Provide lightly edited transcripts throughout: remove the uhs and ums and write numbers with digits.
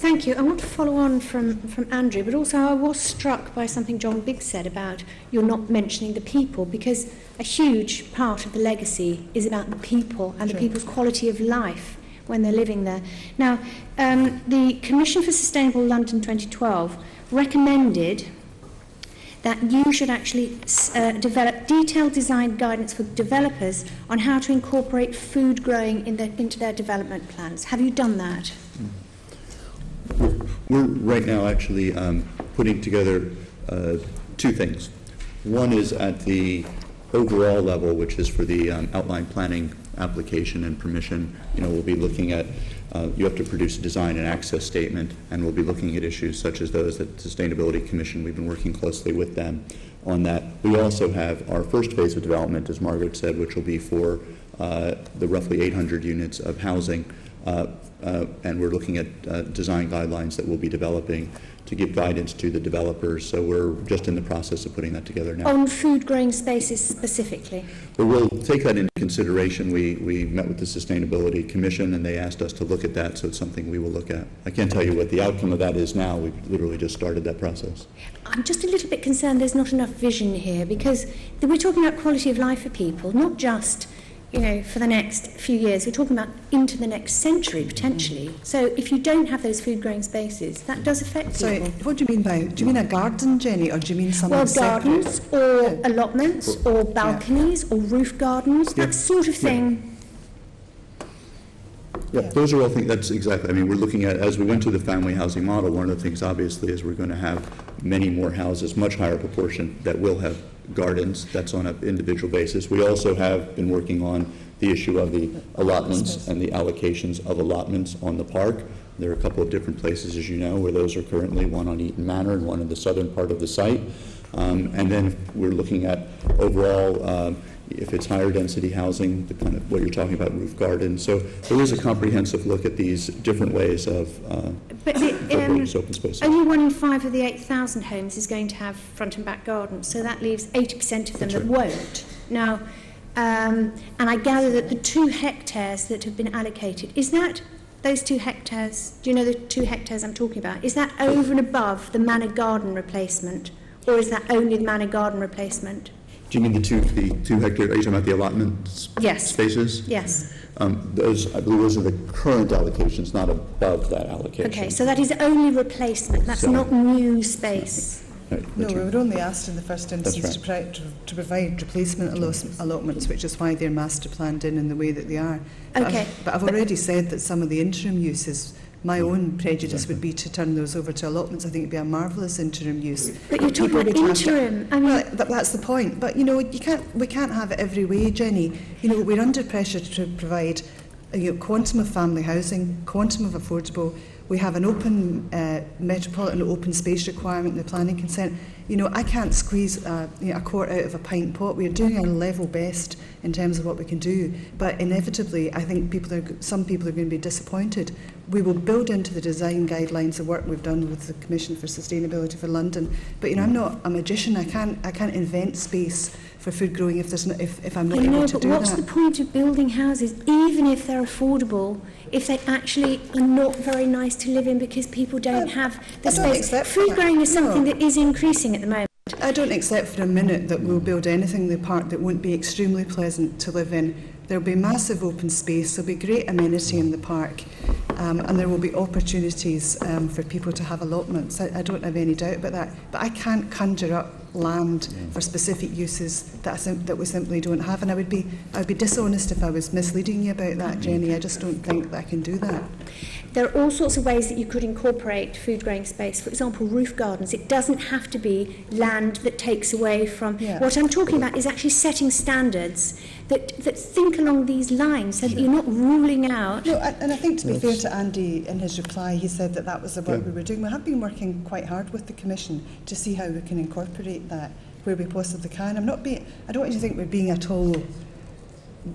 Thank you. I want to follow on from Andrew, but also I was struck by something John Biggs said about you're not mentioning the people, because a huge part of the legacy is about the people and the people's quality of life when they're living there. Now, the Commission for Sustainable London 2012 recommended that you should actually develop detailed design guidance for developers on how to incorporate food growing into their development plans. Have you done that? We're right now actually putting together two things. One is at the overall level, which is for the outline planning application and permission. We'll be looking at, you have to produce a design and access statement, and we'll be looking at issues such as those at the Sustainability Commission. We've been working closely with them on that. We also have our first phase of development, as Margaret said, which will be for the roughly 800 units of housing, and we're looking at design guidelines that we'll be developing to give guidance to the developers. So we're just in the process of putting that together now. On food growing spaces specifically? Well, we'll take that into consideration. We met with the Sustainability Commission and they asked us to look at that, so it's something we will look at. I can't tell you what the outcome of that is now. We've literally just started that process. I'm just a little bit concerned there's not enough vision here, because we're talking about quality of life for people, not just for the next few years. We're talking about into the next century, potentially. So if you don't have those food-growing spaces, that does affect people. So what do you mean by, do you mean a garden, Jenny, or do you mean something separate? Gardens, or allotments, or balconies, or roof gardens, that sort of thing. Yeah, those are all things, that's exactly, we're looking at, as we went to the family housing model, one of the things obviously is we're going to have many more houses, much higher proportion, that will have gardens. That's on an individual basis. We also have been working on the issue of the allotments and the allocations of allotments on the park. There are a couple of different places, as you know, where those are currently, one on Eaton Manor and one in the southern part of the site. And then we're looking at overall, if it's higher density housing, the kind of what you're talking about, roof gardens. So there is a comprehensive look at these different ways of open space. Only 1 in 5 of the 8,000 homes is going to have front and back gardens, so that leaves 80% of them that won't. Now, and I gather that the 2 hectares that have been allocated, is that those 2 hectares, do you know the 2 hectares I'm talking about, is that over and above the manor garden replacement, or is that only the manor garden replacement? Do you mean the two hectares? Are you talking about the allotment spaces? Yes. Those, I believe, those are the current allocations, not above that allocation. Okay, so that is only replacement. That's not new space. Right, no, we were only asked in the first instance to provide replacement allotments, which is why they're master planned in the way that they are. Okay. But I've already said that some of the interim uses, my own prejudice would be to turn those over to allotments. I think it'd be a marvellous interim use. But you're talking about interim. Well, that's the point. But we can't have it every way, Jenny. We're under pressure to provide quantum of family housing, quantum of affordable. We have an open metropolitan open space requirement in the planning consent. I can't squeeze a quart out of a pint pot. We're doing our level best in terms of what we can do, but inevitably I think some people are going to be disappointed. We will build into the design guidelines the work we've done with the Commission for Sustainability for London, but I'm not a magician. I can't invent space for food growing if I'm not able to do that. But what's the point of building houses, even if they're affordable, if they actually are not very nice to live in because people don't have the space? Food growing is something that is increasing at the moment. I don't accept for a minute that we'll build anything in the park that won't be extremely pleasant to live in. There'll be massive open space, there'll be great amenity in the park, and there will be opportunities for people to have allotments. I don't have any doubt about that. But I can't conjure up land for specific uses that we simply don't have, and I would be dishonest if I was misleading you about that, Jenny. I just don't think that I can do that. There are all sorts of ways that you could incorporate food growing space. For example, roof gardens. It doesn't have to be land that takes away from. What I'm talking about is actually setting standards that think along these lines, so that you're not ruling out. No, and I think, to be fair to Andy, in his reply, he said that was the work we were doing. We have been working quite hard with the Commission to see how we can incorporate that where we possibly can. I don't want you to think we're being at all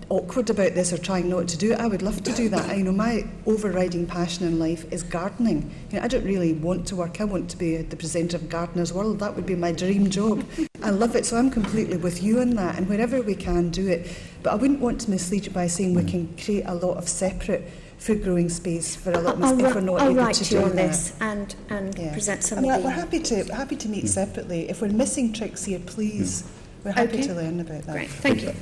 awkward about this or trying not to do it. I would love to do that. My overriding passion in life is gardening. I don't really want to work. I want to be the presenter of Gardener's World. That would be my dream job. I love it, so I'm completely with you on that, and wherever we can do it. But I wouldn't want to mislead you by saying we can create a lot of separate food growing space for allotments if we're not I'll able write to to you do on that. this and Yeah. present some I mean, of the... we're happy to meet separately. If we're missing tricks here, please, we're happy Okay. to learn about that. Great, thank you.